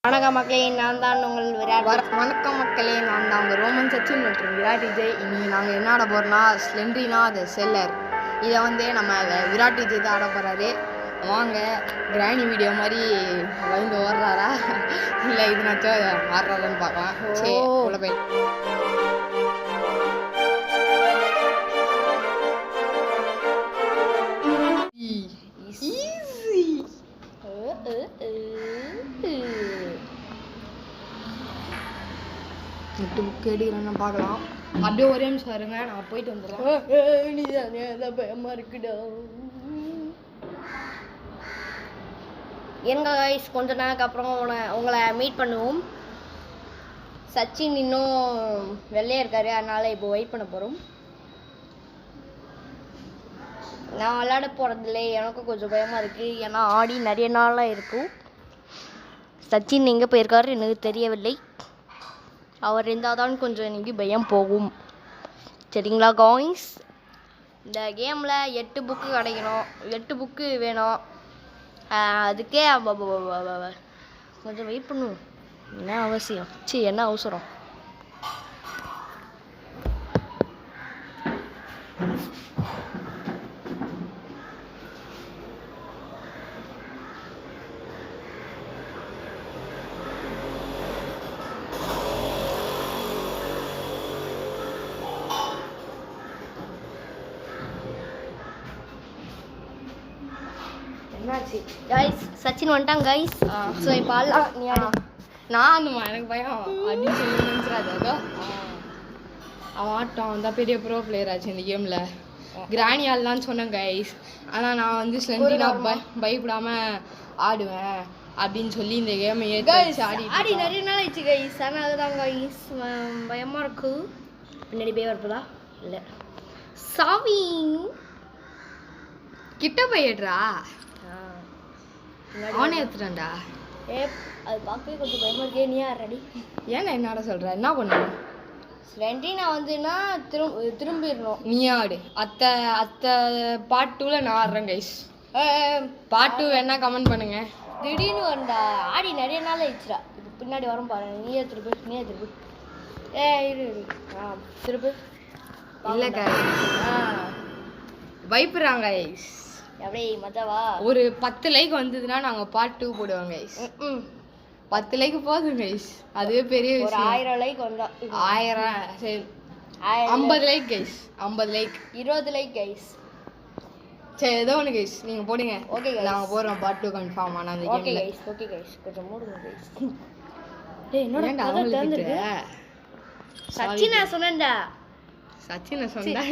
வணக்கம் மக்களே, நான் தான் உங்கள் விராட். வணக்கம் மக்களே, நான் தான் உங்கள் ரோமன் சச்சின் மற்றும் விராட் விஜய். இன்னைக்கு நாங்கள் என்ன ஆட போகிறோம்னா ஸ்லெண்ட்ரினா த செல்லர். இதை நம்ம விராட் விஜய் தான் ஆட போகிறாரு. வாங்க, கிராணி வீடியோ மாதிரி வந்து ஓடுறாரா இல்லை இதுனாச்சும் ஆடுறாரான்னு பார்க்கலாம். சரி உள்ள போய் புக் எடுக்கிறேன்னு பார்க்கலாம். அப்படியே ஒரே நிமிஷம் வருங்க, நான் போயிட்டு வந்துடுறேன். பயமா இருக்குடா. எங்க கைஸ், கொஞ்ச நேரத்துக்கு அப்புறம் உங்களை மீட் பண்ணுவோம். சச்சின் இன்னும் வெள்ளையா இருக்காரு, அதனால இப்போ வெயிட் பண்ண போறோம். நான் விளையாட போறதில்லை, எனக்கும் கொஞ்சம் பயமா இருக்கு. ஏன்னா ஆடி நிறைய நாளாக இருக்கும். சச்சின் எங்கே போயிருக்காரு எனக்கு தெரியவில்லை. அவர் இருந்தால் தான் கொஞ்சம் எனக்கு பயம் போகும். சரிங்களா காய்ஸ்? இந்த கேமில் 8 புக்கு கிடைக்கணும், 8 புக்கு வேணும். அதுக்கே கொஞ்சம் வெயிட் பண்ணுவோம். என்ன அவசியம்? என்ன அவசரம்? கைஸ், சச்சின் வந்துட்டான் கைஸ். ஸோ இப்போ ஆடலாம். நீ நானுமா எனக்கு பயம் அப்படின்னு சொல்லி நினைச்சிடாதோ. அவன் ஆட்டம் வந்தால் பெரிய ப்ரோ பிளேயர் ஆச்சு இந்த கேமில். கிராணி ஆடலான்னு சொன்னேன் கைஸ். ஆனால் நான் ஸ்லெண்ட்ரினா பயப்படாமல் ஆடுவேன் அப்படின்னு சொல்லி இந்த கேமை ஆடி நிறைய நாள் ஆயிடுச்சு கைஸ். ஆனால் அதுதான் கைஸ் பயமாக இருக்கு. பின்னாடி போய் வரப்போதா இல்லை சாவி கிட்ட போயிடுறா. அவனே எடுத்துட்டான்டா. அது பார்க்கவே கொஞ்சம் பயமா இருக்கே. நீ ரெடி? ஏன்னா என்னடா சொல்ற? என்ன பண்ணுவோம்? ஸ்லெண்ட்ரினா வந்துன்னா திரும்பிடணும். நீ ஆடு. அத்தை பார்ட் 2ல நான் ஆடுறேன் கைஸ். பார்ட் 2 வேணா கமெண்ட் பண்ணுங்க. திடீர்னு வந்தா ஆடி நிறைய நாள் ஆயிடுச்சுடா. இப்போ பின்னாடி வரும் பாரு. நீயே திருப்பு. இரு திருப்பு. இல்லை கைஸ், பயப்படுறாங்க கைஸ். அப்படியே மஜாவா? ஒரு 10 லைக் வந்ததுன்னா நாங்கள் பார்ட் 2 போடுவோம் கைஸ். 10 லைக் போதும் கைஸ், அதுவே பெரிய விஷயம். 1000 லைக் வந்தா 1000 சரி 50 like guys. 50 like 20 like guys. சரி ஏதோ ஒன்று கைஸ் நீங்கள் போடுங்க. ஓகே கைஸ், நாங்கள் போடுறோம் பார்ட் 2 கன்ஃபார்ம். ஆனால் அந்த ஓகே கைஸ் கொஞ்சம் மூடுங்க கைஸ். டேய் என்னடா கதை திறந்துருக்கு? சச்சினா சொன்னேன்டா. சச்சினை சொன்னா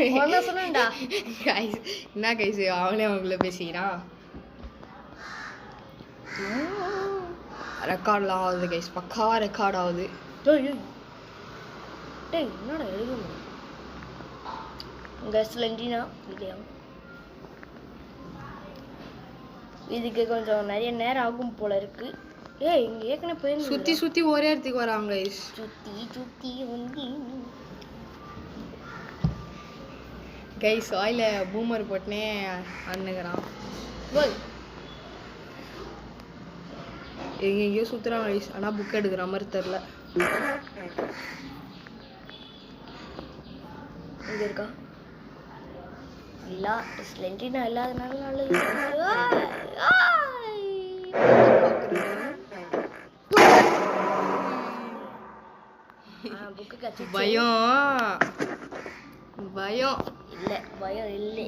கைஸ். என்ன கைஸ் அவனே அவங்கள பேசிக்கிறான். ரெக்கார்ட்லாம் ஆகுது கைஸ், பக்கா ரெக்கார்ட் ஆகுது. டேய் என்னடா எழுதுங்க உங்க ஸ்லெண்ட்ரினா இல்லையா? இதுக்கு கொஞ்சம் நிறைய நேரம் ஆகும் போல இருக்கு. இங்க ஏற்கனவே போய் சுத்தி ஒரே இடத்துக்கு வராங்க கைஸ். சுத்தி வந்து கைஸ் ஆயில பூமர் போட்டுனே அண்ணுக்கிறான். எங்கெங்கயோ சுத்துறான் கைஸ். ஆனால் புக் எடுக்கிற மாதிரி தெரில. இங்க இருக்கா? இல்ல ஸ்லெண்ட்ரினா இல்லாதனால நல்லது. புக்கு கட்சி பயம் இல்ல பயம் இல்லை.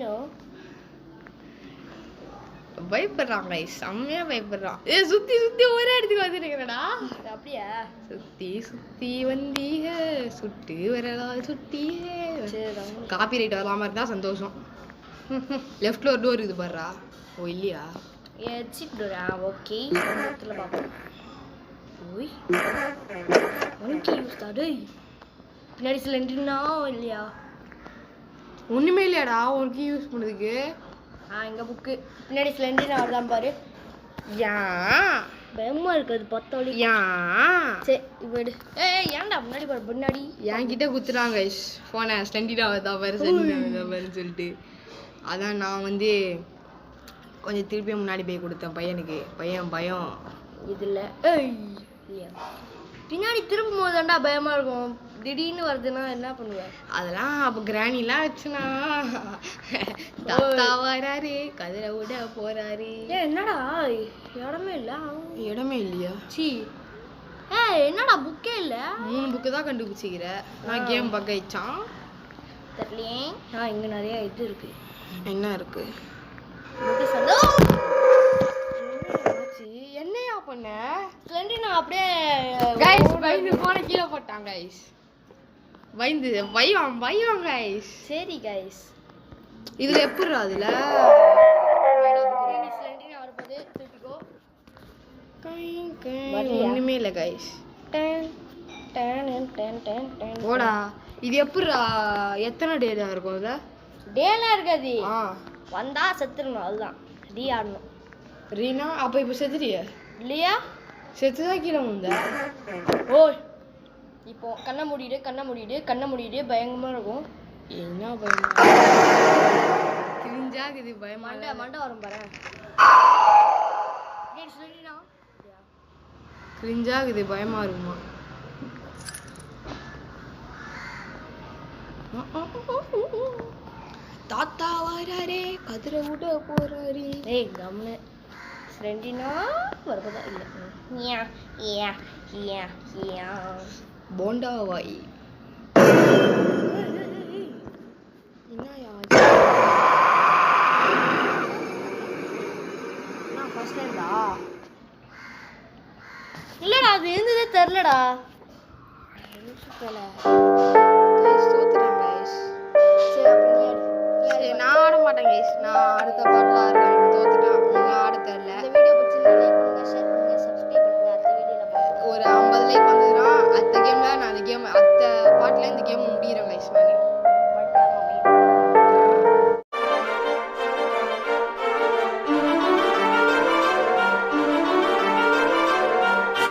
நோ பயப்படுறான் கைஸ், செம்மையா பயப்படுறான். சுத்தி ஒரே இடத்துக்கு வந்துருக்கிறடா. அப்படியா? சுத்தி வந்தீங்க சுட்டு வரலா சுட்டீங்க. காப்பி ரைட் வரலாம இருந்தா சந்தோஷம். லெஃப்ட்ல ஒரு டோர் இது பாருடா. ஓ இல்லையா? Exit Dora? ஓகே இடத்துல பாப்போம். ஓய் ஒன்கி யூஸ் தாடே. பின்னாடி ஸ்லெண்ட்ரினா இல்லையா? ஒண்ணுமே இல்லையாடா ஒன்கி யூஸ் பண்ணதுக்கு. இங்க புக்கு பின்னாடி ஸ்லெண்ட்ரினா வரதான் பாரு. பயமா இருக்குது பத்தோலி. சரி இவடு. ஏன்டா முன்னாடி பாரு. முன்னாடி என்கிட்ட குத்துறாங்க ஃபோனை. ஸ்லெண்ட்ரினா தான் பாரு சொல்லிட்டு. அதான் நான் கொஞ்சம் திருப்பியும் முன்னாடி போய் கொடுத்தேன் பையனுக்கு. பையன் பயம். இதில் பின்னாடி திரும்பும் போது தாண்டா பயமாக இருக்கும். திடீர்னு வருதுன்னா என்ன பண்ணுவேன்? அதெல்லாம் அப்போ கிராணிலாம் வச்சுனா தாத்தா வராரு கதிரை விட போறாரு. என்னடா இடமே இல்லை. இடமே இல்லையா? சி என்னடா புக்கே இல்லை. 3 புக்கு தான் கண்டுபிடிச்சிக்கிற. நான் கேம் பக்கம் வச்சான் தெரியலையே. இங்கே நிறைய இது இருக்கு. என்ன இருக்கு? என்னையா பண்ண? நான் அப்படியே கைஸ் பயந்து போன கீழே போட்டாங்க கைஸ். பயந்து பயம் பயம் கைஸ். சரி கைஸ், இதுல எப்படி அதுல ஒண்ணுமே இல்ல கைஸ். ஓடா இது எப்படிடா? எத்தனை டேடா இருக்கும் அதுல? டேலாம் இருக்காது. வந்தா செத்துடணும், அதுதான் ரீ ஆடணும். ரீனா அப்ப இப்ப செத்துட்டிய இல்லையா? செத்துதான் கீழே வந்த. ஓய் இப்போ கண்ணை மூடிடு கண்ணை மூடிடு கண்ணை மூடிடு. பயங்கரமா இருக்கும். என்ன பயமா கிழிஞ்சாக்குது பயமா. மண்டை மண்டை வரும் பாரு. கிழிஞ்சாக்குது பயமா இருக்குமா? தாத்தா வராரே கதிரை விட போறாரு. ஏய் கம்னு ஃப்ரெண்டினா வரப்போதா இல்லை. போண்டா வாய். என்னையா ஃபர்ஸ்ட் டைம்டா? இல்லடா அது இருந்ததே தெரிலடா. நான் ஆட மாட்டேன் கைஸ். நான் அடுத்த பாட்டில் ஆடுறேன்.